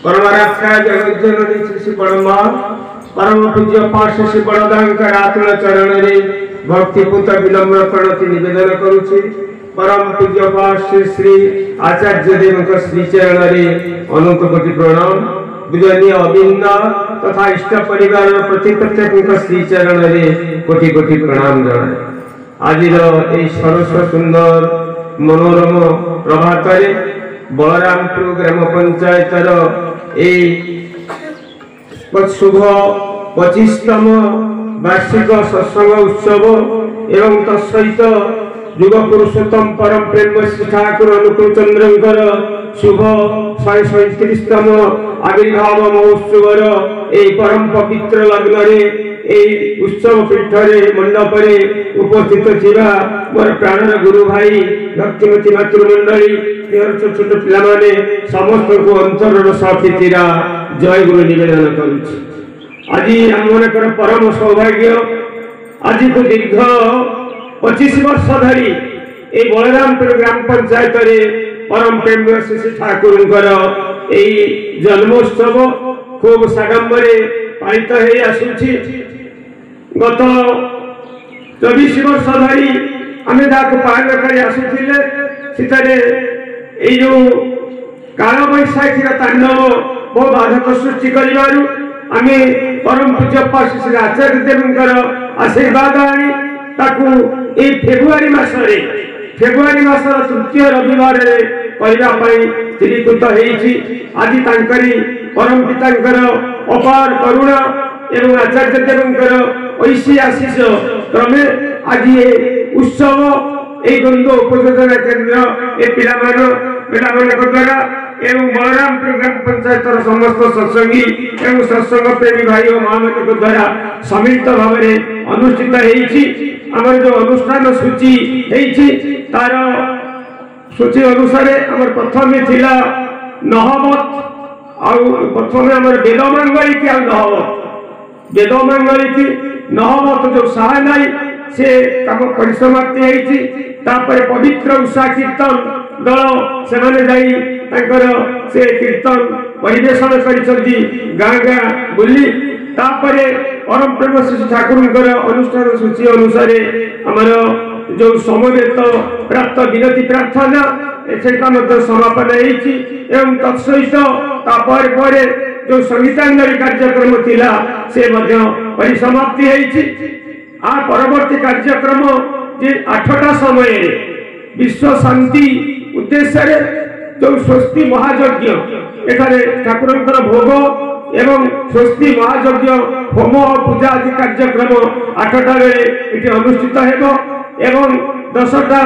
परमाराध्या जगज्जननी श्री बड़मा परम पूज्य पार्श्व श्री बड़दांकर आत्म चरण रे भक्तिपूत विनम्र प्रणति निवेदन करुछि। परम पूज्य पार्श्व श्री आचार्य देव श्री चरण रे अनंत कोटि प्रणाम। पूजनीय अभिन्न तथा इष्ट परिवार प्रति प्रत्येक श्री चरण रे कोटि कोटि प्रणाम जनाए। आज सरस सुंदर मनोरम प्रभात बलरामपुर ग्राम पंचायतर शुभ 25तम वार्षिक सत्संग उत्सव एवं तत्सहित युग पुरुषोत्तम परम प्रेम श्री ठाकुर अनुकूल चंद्रंकर शुभ 137तम आविर्भाव महोत्सवर परम पवित्र लग्न उत्सव पीठ मंडप उपस्थित थिबा मोर प्राणर गुरु भाई भक्तिमती मातृमंडली छोट छोट पिला माने समस्त को अंतर सफितीरा जय गुरु निवेदन करुछि। आज आमनकर परम सौभाग्य आज को दीर्घ 25 वर्ष धरी ए बलरामपुर ग्राम पंचायत रे परम प्रेम श्री ठाकुरंकर जन्मोत्सव खूब साडंबरे पालित हो आसुछि। गत 24 वर्ष धरी आमे दाक पालन करी आसुथिले सितरे ए जो काल बैशाखी तांडव बहुत बाधक सृष्टि करिवारु आमे परम पूज्य पार्श्व श्री आचार्य देवंकर आशीर्वाद आनी ताकू ए फेब्रुआरी मासर तृतीय रविवार रे करिबा पई स्थिरीकृत हेछि। आज तांकरी परम पितांकर अपार करुणा एवं आचार्य देवंकर ऐसी आशीष क्रमे आज ये उत्सव गंध उपयोजना केन्द्र पिला द्वारा एवं बलरामपुर ग्राम पंचायत समस्त सत्संगी एवं सत्संग प्रेमी भाई और महामती द्वारा सम्मिलित भाव में अनुष्ठित होमर जो अनुष्ठान सूची तार सूची अनुसार आम प्रथम थिला नहमत प्रथम आम वेदमांगलिकी आ नहमत वेदमांगलिकी नहमत जो साहनाई से काम परिसमाप्ति होती। पवित्र उषा कीर्तन दल से कीर्तन परिवेशन करिसंती गाँ गाँ बुली परम प्रेम श्री ठाकुर अनुष्ठान सूची अनुसार आमर जो समवेत प्राप्त विनती प्रार्थना से समापन एवं तत्सहित जो संगीतांजलि कार्यक्रम थिला से परिसमाप्ति आ परवर्ती कार्यक्रम जे 8टा समय विश्व शांति उद्देश्य जो स्वस्ति महायज्ञ एठारे ठाकुरंकर भोग एवं स्वस्ति महायज्ञ होम पूजा आदि कार्यक्रम 8टा बेले एठी अनुष्ठित हेबो एवं 10टा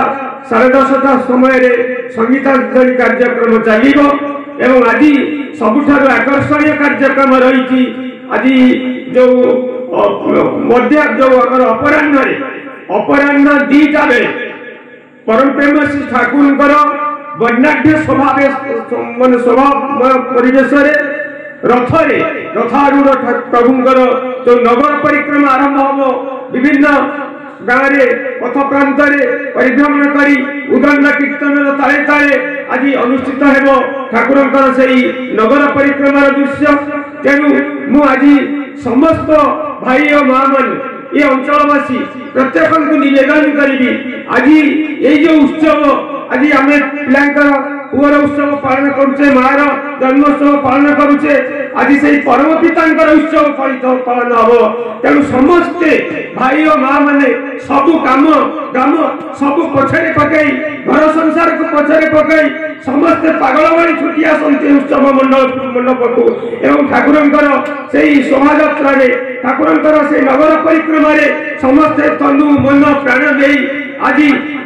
10:30 समय संगीतांजलि कार्यक्रम चलिबो एवं आज सबुठारु आकर्षणीय कार्यक्रम रही आज जो मध्य जो अपराह्न 2टा बेले परम प्रेम श्री ठाकुर वर्णाढ़ स्वभाव परिवेश रथारूढ़ प्रभुंर जो नगर परिक्रमा आरंभ हम विभिन्न गाँव पथ प्रांत परिभ्रमण करी उदंड कीर्तन ताले ताले आज अनुष्ठित हेबो ठाकुरंकर से नगर परिक्रमार दृश्य। तेणु मु आज समस्त भाई और माँ मन ये अंचलवासी प्रत्येक को निवेदन करी आज ये जो उत्सव आज आम पिलांकर पुअर उत्सव पालन करुचे मार जन्मोत्सव पालन करुचे आज से परम पितांकर उत्सव पालन हम। तेणु समस्ते भाई और माँ मैंने सबु काम ग्राम सब पछरे पकई घर संसार को पछरे पकई समस्ते पागल भाई छुटी आसती उत्सव मंडप को एवं ठाकुरंकर से शोभा ठाकुरंकर से नगर परिक्रमा समस्ते तनु मन प्राण दे आज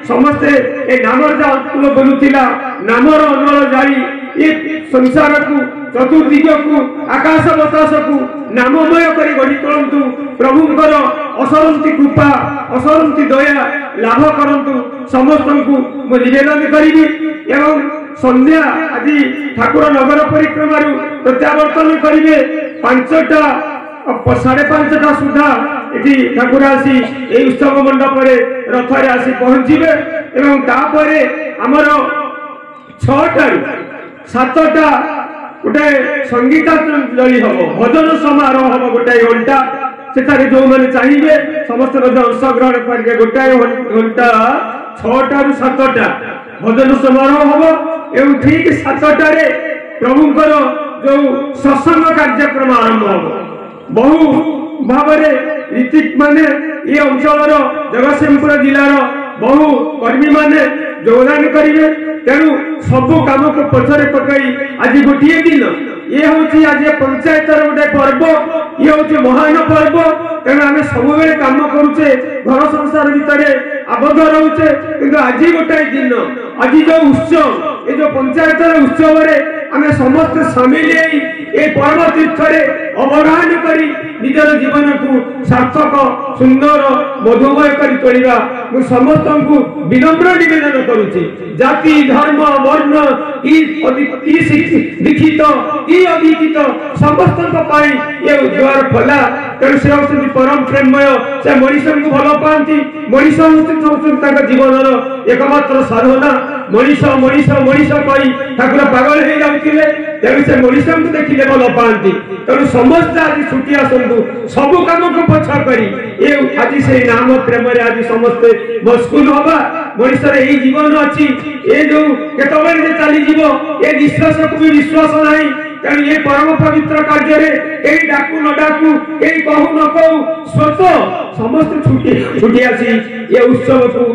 समस्ते ए नामर जा बोलुला नामर अनल जाई ये संसार को चतुर्दिग को आकाश बतास को नाममय कर गढ़ी तोलतु प्रभुंकर असरंती कृपा असरंती दया लाभ करंतु समस्त को मु निवेदन करी एवं संध्या आज ठाकुर नगर परिक्रमा प्रत्यावर्तन करेंगे 5टा 5:30 सुधा ये ठाकुर आसी उत्सव मंडप रथरे आसी पहुँचे एवं तापर आमर 6टा गोटे संगीतांजलि हम भजन समारोह हम गोटाए घंटा सेठारे जो मैंने चाहिए समस्त अंशग्रहण करेंगे गोटाए घंटा 6टा ରୁ 7टा भजन समारोह हम एवं ठीक 7टारे प्रभुंकर जो सत्संग कार्यक्रम आरंभ हम बहु भाव ऋतिक माने ये अंचल जगतसिंहपुर जिलार बहु कर्मी माने योगदान करेंगे तेणु सबु कम को पछरे पकई आज गोटे दिन ये हूँ आज पंचायत गोटे पर्व ये हूँ महान पर्व तेणु आम सब कम करुचे घर संसार भितर आबद्ध रोचे कि आज गोटाए दिन आज जो उत्सव ये जो पंचायत उत्सव आम समस्त सामिल ये पर्व तीर्थ अवगाहन कर निजर जीवन को सार्थक सुंदर मधुमय कर तोड़ा मुझे समस्त को विनम्र निवेदन करुच्ची जाति धर्म वर्ण दीक्षित कि अदीक्षित समस्त ये द्वार खोला तेणु से हूँ परम प्रेमय से मनीष को भल पाती मनीष हूँ जीवन एकमात्र साधना मनीष मनीष मनीष कही ठाकुर पागल हो जाते तेणु से मनीष को देखिले भल पाती तेणु समस्त आज छुट्टी आसतु सबु कम को पछ करी आज से नाम प्रेम आज समस्ते मस्कुल हवा मनीष यही जीवन अच्छी ये जो केतबे चली जीव ये निश्वास को भी विश्वास नहीं तेणु ये परम पवित्र कार्य कई डाकू न डाकू कई कहू न कहू स्वत समस्त छुट्टी आसी ये उत्सव को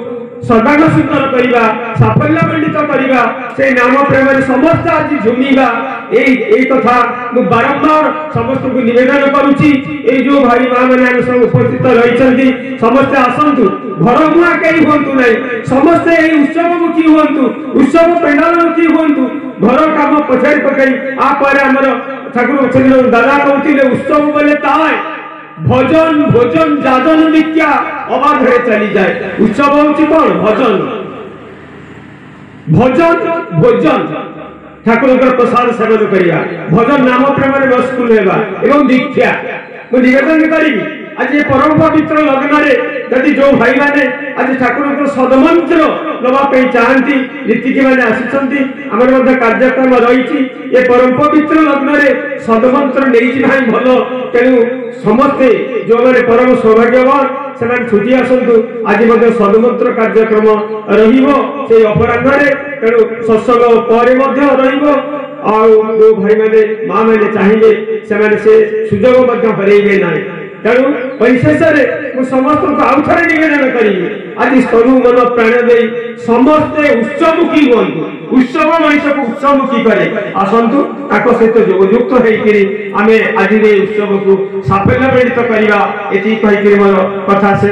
सर्वांग सुंदर करवा साफल्यमंडित करवा से नाम प्रेम समस्त आज झुमिवा यही कथा मुझे बारंबार समस्त को निवेदन करुच्ची ये जो भाई माँ मैंने सब उपस्थित रही समस्ते आसतु घर मुआ कहीं हूँ ना समस्ते उत्सव मुखी हूँ उत्सव पेंडाल मुखी हूँ घर कम पछाड़ी पकई आपर आमर ठाकुर दादा कहते उत्सव बोले ताए भजन भोजन जाजन नित्या अबाध चली जाए उत्सव हूँ कौन भजन भजन भोजन ठाकुर प्रसाद सेवन करवा भजन नाम प्रेम मस्कुल एवं दीक्षा मुझे निवेदन करी आज ये परम पवित्र लग्न यदि जो भाई मैंने आज ठाकुर सदमंत्र नवाई चाहती रीतिकी मैंने आसी कार्यक्रम रही ये परम पवित्र लग्न सदमंत्र नहीं भाई भल तेणु समस्ते जो मैंने परम सौभाग्यवान से छुट्टी आसतु आज सदमंत्र कार्यक्रम रे अपराह तेणु सत्संग पर भाई मैंने माँ मैंने चाहिए से सुजोग हरइबे ना तेणु परिशेष समस्त को आउ थे निवेदन करी आज स्तनु मन प्राण दे समस्ते उत्सवमुखी हूँ उत्सव मनीष को उत्सवमुखी करे आसतु सहित जोगयुक्त होकर आम आज उत्सव को साफल्यमंडित करवा ये मोर कथा से